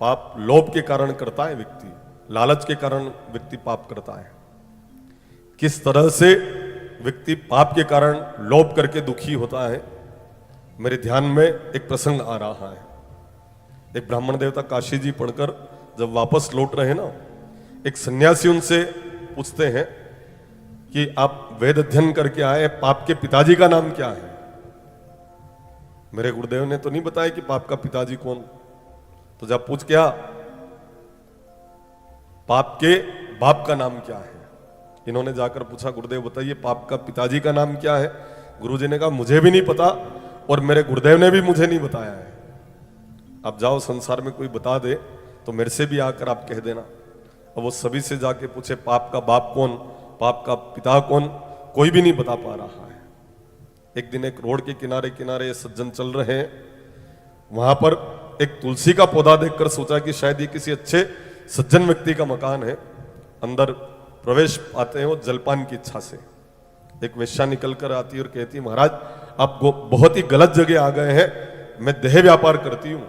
पाप लोभ के कारण करता है व्यक्ति, लालच के कारण व्यक्ति पाप करता है। किस तरह से व्यक्ति पाप के कारण लोभ करके दुखी होता है, मेरे ध्यान में एक प्रसंग आ रहा है। एक ब्राह्मण देवता काशी जी पढ़कर जब वापस लौट रहे ना, एक सन्यासी उनसे पूछते हैं कि आप वेद अध्ययन करके आए, पाप के पिताजी का नाम क्या है? मेरे गुरुदेव ने तो नहीं बताया कि पाप का पिताजी कौन। तो जब पूछ क्या पाप के बाप का नाम क्या है, इन्होंने जाकर पूछा गुरुदेव बताइए पाप का पिताजी का नाम क्या है? गुरुजी ने कहा मुझे भी नहीं पता और मेरे गुरुदेव ने भी मुझे नहीं बताया है। अब जाओ संसार में कोई बता दे तो मेरे से भी आकर आप कह देना। अब वो सभी से जाके पूछे पाप का बाप कौन, पाप का पिता कौन, कोई भी नहीं बता पा रहा है। एक दिन एक रोड के किनारे किनारे सज्जन चल रहे हैं, वहां पर एक तुलसी का पौधा देखकर सोचा कि शायद ये किसी अच्छे सज्जन व्यक्ति का मकान है। अंदर प्रवेश पाते हैं वो जलपान की इच्छा से। एक वेश्या निकल कर आती है और कहती महाराज आप बहुत ही गलत जगह आ गए हैं, मैं देह व्यापार करती हूं,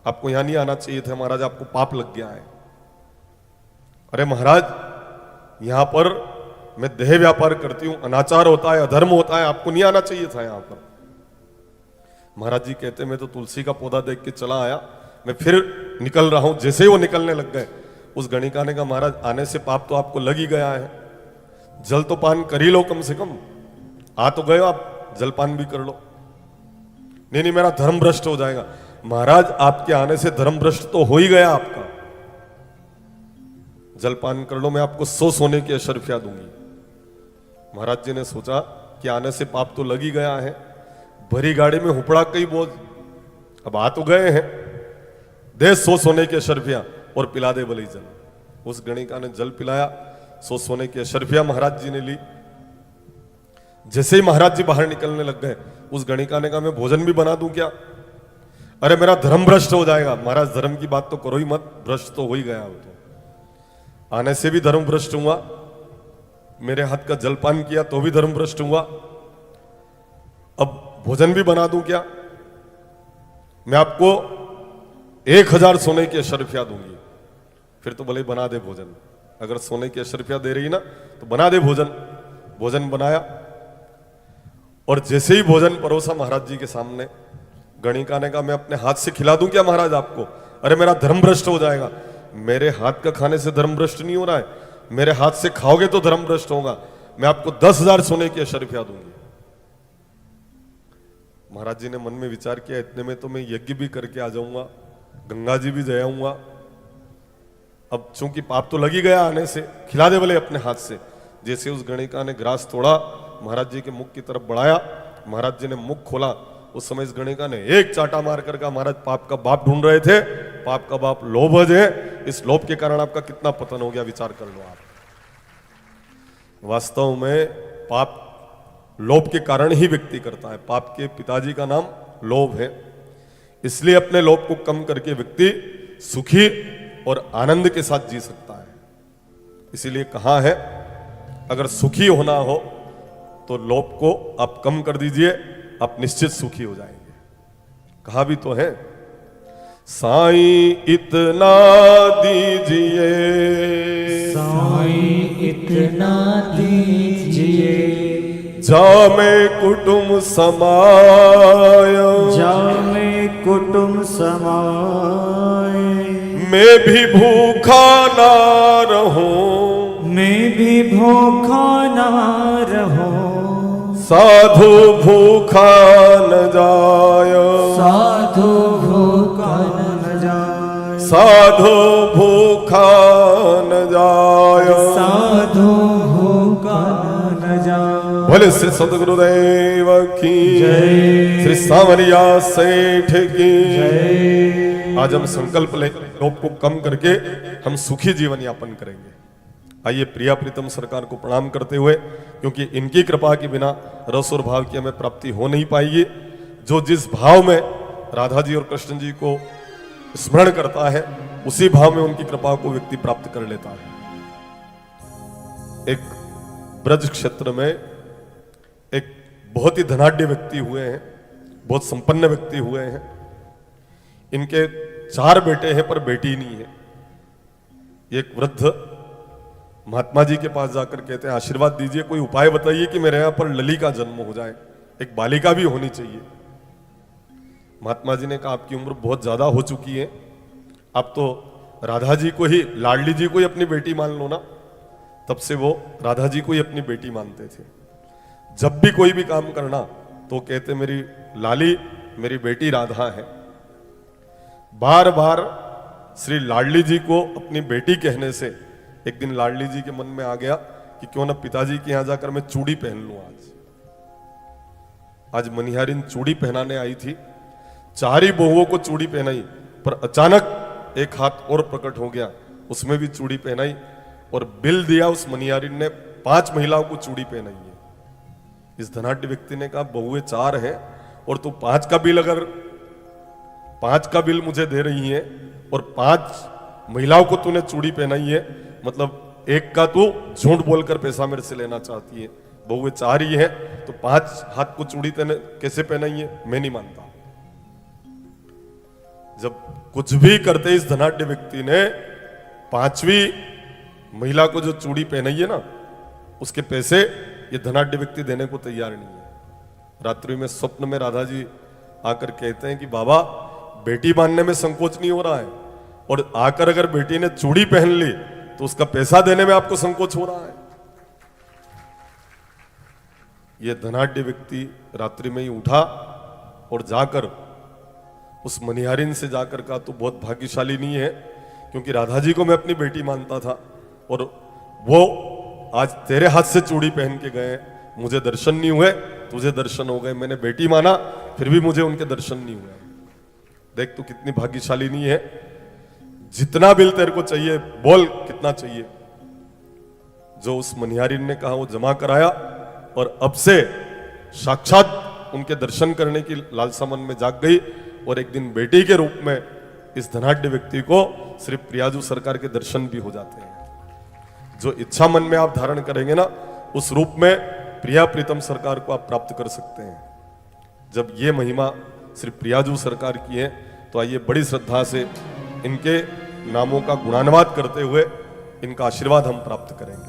आपको यहां नहीं आना चाहिए था महाराज, आपको पाप लग गया है। अरे महाराज यहां पर मैं देह व्यापार करती हूं, अनाचार होता है, अधर्म होता है, आपको नहीं आना चाहिए था यहां पर। महाराज जी कहते मैं तो तुलसी का पौधा देख के चला आया, मैं फिर निकल रहा हूं। जैसे ही वो निकलने लग गए उस गणिका ने कहा महाराज आने से पाप तो आपको लग ही गया है, जल तो पान कर ही लो, कम से कम आ तो गए आप, जलपान भी कर लो। नहीं मेरा धर्म भ्रष्ट हो जाएगा। महाराज आपके आने से धर्म भ्रष्ट तो हो ही गया आपका, जलपान कर लो, मैं आपको 100 सोने की अशर्फियां दूंगी। महाराज जी ने सोचा कि आने से पाप तो लग ही गया है, भरी गाड़ी में हुपड़ा कई बोझ, अब आ तो गए हैं, दे 100 सोने की अशर्फियां और पिला दे भले जल। उस गणिका ने जल पिलाया, 100 सोने की अशर्फियां महाराज जी ने ली। जैसे ही महाराज जी बाहर निकलने लग गए उस गणिका ने कहा मैं भोजन भी बना दूं क्या? अरे मेरा धर्म भ्रष्ट हो जाएगा। महाराज धर्म की बात तो करो ही मत, भ्रष्ट तो हो ही गया वो तो। आने से भी धर्म भ्रष्ट हुआ, मेरे हाथ का जलपान किया तो भी धर्म भ्रष्ट हुआ, अब भोजन भी बना दूं क्या? मैं आपको 1000 सोने की अशर्फियां दूंगी। फिर तो भले बना दे भोजन, अगर सोने की अशर्फियां दे रही ना तो बना दे भोजन। भोजन बनाया और जैसे ही भोजन परोसा महाराज जी के सामने, गणिका ने कहा मैं अपने हाथ से खिला दूं क्या महाराज आपको? अरे मेरा धर्म भ्रष्ट हो जाएगा। मेरे हाथ का खाने से धर्म भ्रष्ट नहीं हो रहा है, मेरे हाथ से खाओगे तो धर्म भ्रष्ट होगा। मैं आपको 10,000 सोने की अशर्फियां दूंगी। महाराज जी ने मन में विचार किया इतने में तो मैं यज्ञ भी करके आ जाऊंगा, गंगा जी भी जयाऊंगा, अब चूंकि पाप तो लग ही गया आने से, खिला दे बोले अपने हाथ से। जैसे उस गणिका ने ग्रास तोड़ा, महाराज जी के मुख की तरफ बढ़ाया, महाराज जी ने मुख खोला, उस समय इस गणिका ने एक चाटा मार कर कहा महाराज पाप का बाप ढूंढ रहे थे, पाप का बाप लोभ है, इस लोभ के कारण आपका कितना पतन हो गया, विचार कर लो आप। वास्तव में पाप लोभ के कारण ही व्यक्ति करता है। पाप के पिताजी का नाम लोभ है, इसलिए अपने लोभ को कम करके व्यक्ति सुखी और आनंद के साथ जी सकता है। इसीलिए कहा है अगर सुखी होना हो तो लोभ को आप कम कर दीजिए, आप निश्चित सुखी हो जाएंगे। कहा भी तो है साईं इतना दीजिए, साईं इतना दीजिए, जामे कुटुंब समाय, जामे कुटुंब समाए, मैं भी भूखा ना रहूं, मैं भी भूखा ना रहूं, साधु भूखा न जाय, साधु भूखा न जाए, साधु भूखा न जाय, साधु भूखा न जाए। बोले श्री सतगुरुदेव की जय, श्री सांवरिया सेठ की जय। आज हम संकल्प लें लोभ को कम करके हम सुखी जीवन यापन करेंगे। आइए प्रिया प्रीतम सरकार को प्रणाम करते हुए, क्योंकि इनकी कृपा के बिना रस और भाव की हमें प्राप्ति हो नहीं पाएगी। जो जिस भाव में राधा जी और कृष्ण जी को स्मरण करता है उसी भाव में उनकी कृपा को व्यक्ति प्राप्त कर लेता है। एक ब्रज क्षेत्र में एक बहुत ही धनाढ्य व्यक्ति हुए हैं, बहुत संपन्न व्यक्ति हुए हैं। इनके 4 बेटे हैं पर बेटी नहीं है। एक वृद्ध महात्मा जी के पास जाकर कहते हैं आशीर्वाद दीजिए, कोई उपाय बताइए कि मेरे यहां पर लली का जन्म हो जाए, एक बालिका भी होनी चाहिए। महात्मा जी ने कहा आपकी उम्र बहुत ज्यादा हो चुकी है, आप तो राधा जी को ही, लाडली जी को ही अपनी बेटी मान लो ना। तब से वो राधा जी को ही अपनी बेटी मानते थे। जब भी कोई भी काम करना तो कहते मेरी लाली, मेरी बेटी राधा है। बार बार श्री लाडली जी को अपनी बेटी कहने से एक दिन लाडली जी के मन में आ गया कि क्यों ना पिताजी के यहां जाकर मैं चूड़ी पहन लूं। आज मनिहारिन चूड़ी पहनाने आई थी, 4 ही बहुओं को चूड़ी पहनाई, पर अचानक एक हाथ और प्रकट हो गया, उसमें भी चूड़ी पहनाई और बिल दिया उस मनिहारिन ने 5 महिलाओं को चूड़ी पहनाई है। इस धनाढ्य व्यक्ति ने कहा बहुएं 4 है और तू 5 का बिल, अगर 5 का बिल मुझे दे रही है और 5 महिलाओं को तूने चूड़ी पहनाई है, मतलब एक का तू झूठ बोलकर पैसा मेरे से लेना चाहती है। बहुएं 4 ही है तो 5 हाथ को चूड़ी तेने कैसे पहनाई है, मैं नहीं मानता। जब कुछ भी करते इस धनाढ्य व्यक्ति ने 5वीं महिला को जो चूड़ी पहनाई है ना, उसके पैसे ये धनाढ्य व्यक्ति देने को तैयार नहीं है। रात्रि में स्वप्न में राधा जी आकर कहते हैं कि बाबा बेटी मानने में संकोच नहीं हो रहा है, और आकर अगर बेटी ने चूड़ी पहन ली तो उसका पैसा देने में आपको संकोच हो रहा है। यह धनाढ्य व्यक्ति रात्रि में ही उठा और जाकर उस मनिहारिन से जाकर कहा तू बहुत भाग्यशाली नहीं है, क्योंकि राधा जी को मैं अपनी बेटी मानता था और वो आज तेरे हाथ से चूड़ी पहन के गए, मुझे दर्शन नहीं हुए, तुझे दर्शन हो गए। मैंने बेटी माना फिर भी मुझे उनके दर्शन नहीं हुए। देख तू कितनी भाग्यशाली नहीं है, जितना बिल तेरे को चाहिए बोल कितना चाहिए। जो उस मनिहारिन ने कहा वो जमा कराया और अब से साक्षात उनके दर्शन करने की लालसा मन में जाग गई और एक दिन बेटी के रूप में इस धनाढ्य व्यक्ति को श्री प्रियाजू सरकार के दर्शन भी हो जाते हैं। जो इच्छा मन में आप धारण करेंगे ना, उस रूप में प्रिया प्रीतम सरकार को आप प्राप्त कर सकते हैं। जब ये महिमा श्री प्रियाजू सरकार की है तो आइए बड़ी श्रद्धा से इनके नामों का गुणानुवाद करते हुए इनका आशीर्वाद हम प्राप्त करेंगे।